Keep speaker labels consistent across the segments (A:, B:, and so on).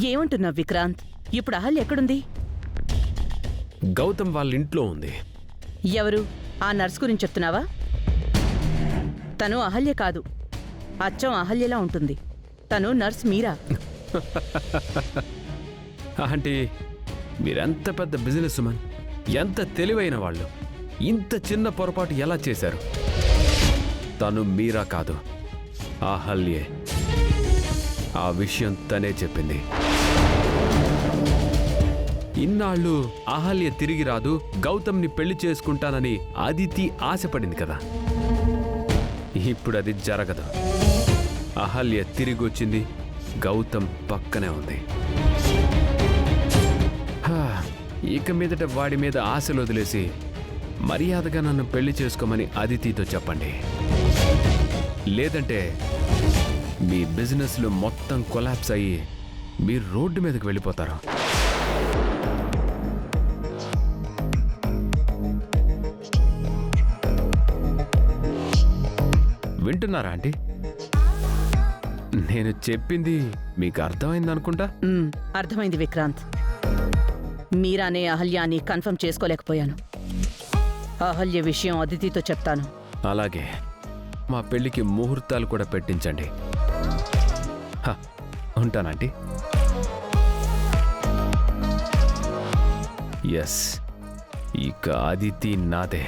A: ఏమంటున్నావు విక్రాంత్? ఇప్పుడు అహల్య ఎక్కడుంది?
B: గౌతమ్ వాళ్ళ ఇంట్లో ఉంది.
A: ఎవరు? ఆ నర్స్ గురించి చెప్తున్నావా? తను అహల్య కాదు, అచ్చం అహల్యలా ఉంటుంది. తను నర్స్ మీరా.
B: ఆంటీ, మీరెంత పెద్ద బిజినెస్ మ్యాన్, ఎంత తెలివైన వాళ్ళు, ఇంత చిన్న పొరపాటు ఎలా చేశారు? తను మీరా కాదు, అహల్యే. ఆ విషయం తనే చెప్పింది. ఇన్నాళ్ళు అహల్య తిరిగి రాదు, గౌతమ్ని పెళ్లి చేసుకుంటానని అదితి ఆశపడింది కదా. ఇప్పుడు అది జరగదు. అహల్య తిరిగి వచ్చింది, గౌతమ్ పక్కనే ఉంది. ఇక మీదట వాడి మీద ఆశలు వదిలేసి మర్యాదగా నన్ను పెళ్లి చేసుకోమని అదితితో చెప్పండి. లేదంటే మీ బిజినెస్లో మొత్తం కొలాప్స్ అయ్యి మీరు రోడ్డు మీదకి వెళ్ళిపోతారు. వింటున్నారా ఆంటీ? నేను చెప్పింది మీకు అర్థమైంది అనుకుంటా.
A: అర్థమైంది విక్రాంత్. మీరానే అహల్య అని కన్ఫర్మ్ చేసుకోలేకపోయాను. అహల్య విషయం అదితితో చెప్తాను.
B: అలాగే మా పెళ్లికి ముహూర్తాలు కూడా పెట్టించండి. ఉంటానంటీ. ఎస్, ఇక అదితి నాదే.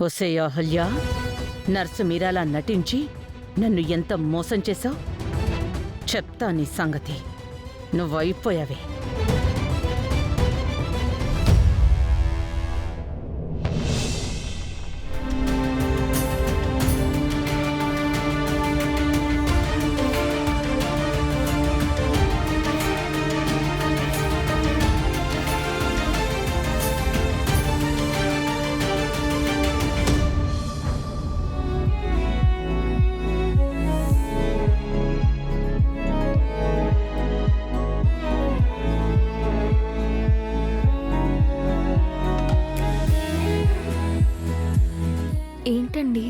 A: ఒసే అహల్య, నర్సు మీరాలా నటించి నన్ను ఎంత మోసం చేశావు చెప్తా నీ సంగతి. నువ్వైపోయావే.
C: ఏంటండి?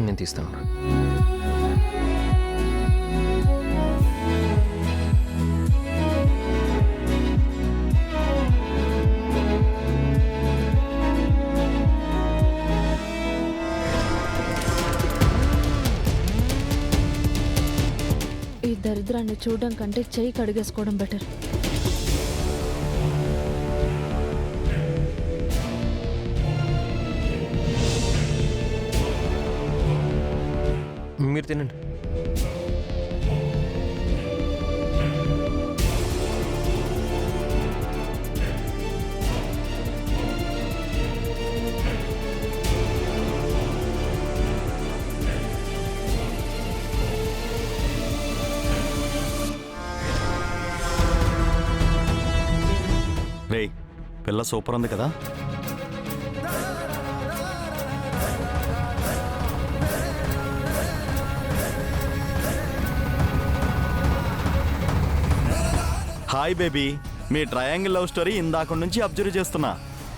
D: నేను తీస్తాను.
C: ఈ దరిద్రాన్ని చూడడం కంటే చెయ్యి కడిగేసుకోవడం బెటర్.
D: మీరు తినండి.
E: రేయ్, పిల్ల సూపర్ ఉంది కదా. హాయ్ బేబీ, మీ ట్రయాంగిల్ లవ్ స్టోరీ ఇందాక నుంచి అబ్జర్వ్ చేస్తున్నా.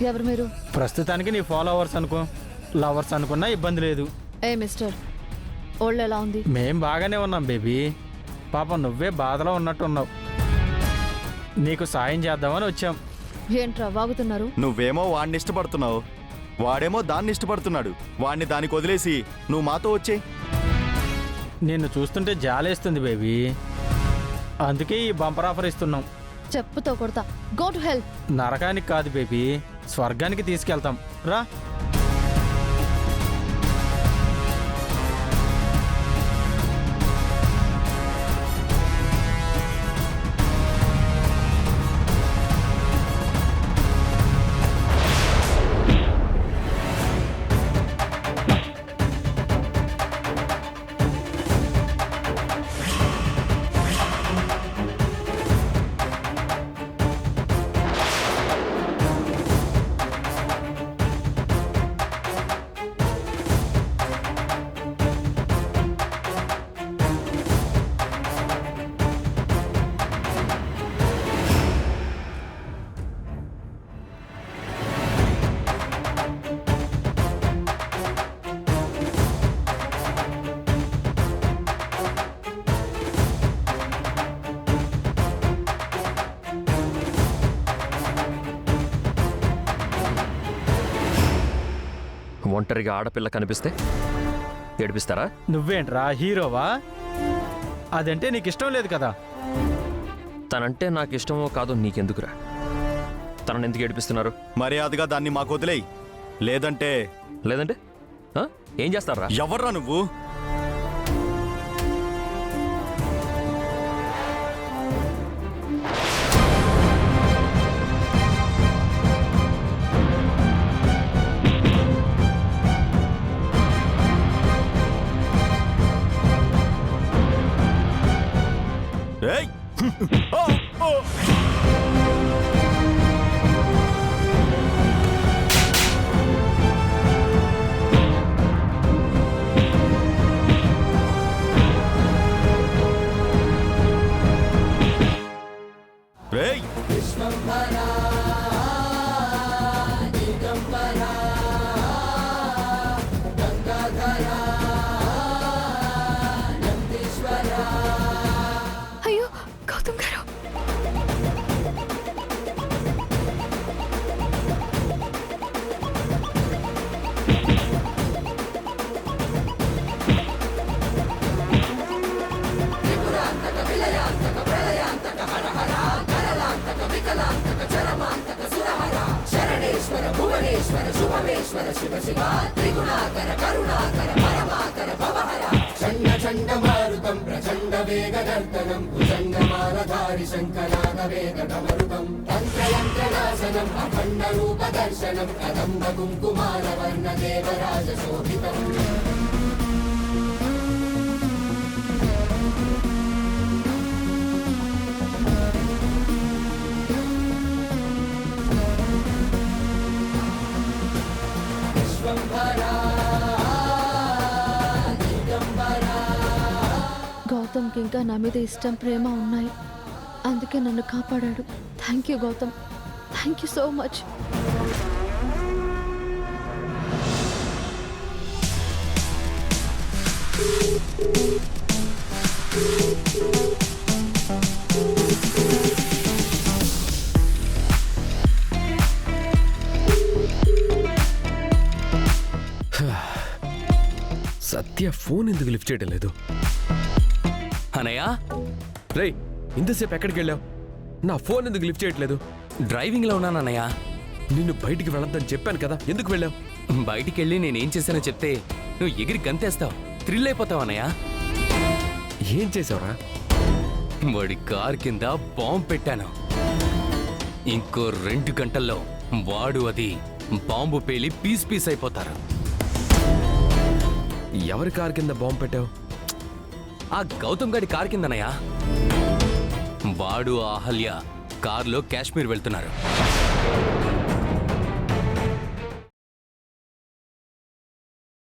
C: ఎవరు మీరు?
F: ప్రస్తుతానికి నీ ఫాలోవర్స్ అనుకో, లవర్స్ అనుకున్నా ఇబ్బంది లేదు.
C: ఏ మిస్టర్, ఓళ్ళు ఎలా ఉంది?
F: మేం బాగానే ఉన్నాం బేబీ. పాపం నువ్వే బాధలో ఉన్నట్టున్నావు. నీకు సాయం చేద్దామని వచ్చాం.
C: ఏంట్రా వాగుతున్నారు?
E: నువ్వేమో వాడిని ఇష్టపడుతున్నావు, వాడేమో దాన్ని ఇష్టపడుతున్నాడు. వాడిని దానికి వదిలేసి నువ్వు మాతో వచ్చే.
F: నిన్ను చూస్తుంటే జాలేస్తుంది బేబీ, అందుకే ఈ బంపర్ ఆఫర్ ఇస్తున్నాం.
C: చెప్పుతో కొడతా. Go to help.
F: నరకానికి కాదు బేబీ, స్వర్గానికి తీసుకెళ్తాం రా.
D: ఒంటరిగా ఆడపిల్ల కనిపిస్తే ఏడిపిస్తారా?
F: నువ్వేంట్రా హీరోవా? అదంటే నీకు ఇష్టం లేదు కదా.
D: తనంటే నాకు ఇష్టమో కాదో నీకెందుకురా? తనని ఎందుకు ఏడిపిస్తున్నారు?
E: మర్యాదగా దాన్ని మాకు వదిలేయ్, లేదంటే
D: లేదంటే ఆ? ఏం చేస్తారా?
E: ఎవర్రా నువ్వు? ఏయ్! ఓ! ఓ! రేయ్!
C: అయ్యో గౌతమ్ గారు. గౌతమ్కి ఇంకా నా మీద ఇష్టం, ప్రేమ ఉన్నాయి. అందుకే నన్ను కాపాడాడు. Thank you Gautam, thank you so much.
B: Satya phone ఎందుకు లిఫ్ట్ చేయడం లేదు?
G: అనయ్య,
B: రేయ్, ఇంతసేపు ఎక్కడికి వెళ్ళావు? నా ఫోన్ ఎందుకు లిఫ్ట్ చేయట్లేదు?
G: డ్రైవింగ్లో ఉన్నానన్నయ్య.
B: నిన్ను బయటికి వెళ్ళొద్దని చెప్పాను కదా, ఎందుకు వెళ్ళావు?
G: బయటికి వెళ్ళి నేనేం చేశానో చెప్తే నువ్వు ఎగిరి గంతేస్తావు, థ్రిల్ అయిపోతావు అన్నయ్య.
B: ఏం చేసావురా?
G: వాడి కార్ కింద బాంబు పెట్టాను. ఇంకో 2 గంటల్లో వాడు అది బాంబు పేలి పీస్ పీస్ అయిపోతారు.
B: ఎవరి కారు కింద బాంబు పెట్టావు?
G: ఆ గౌతమ్ గాడి కార్ కిందనయ్యా. వాడు అహల్య కార్లో కాశ్మీర్ వెళ్తున్నారు.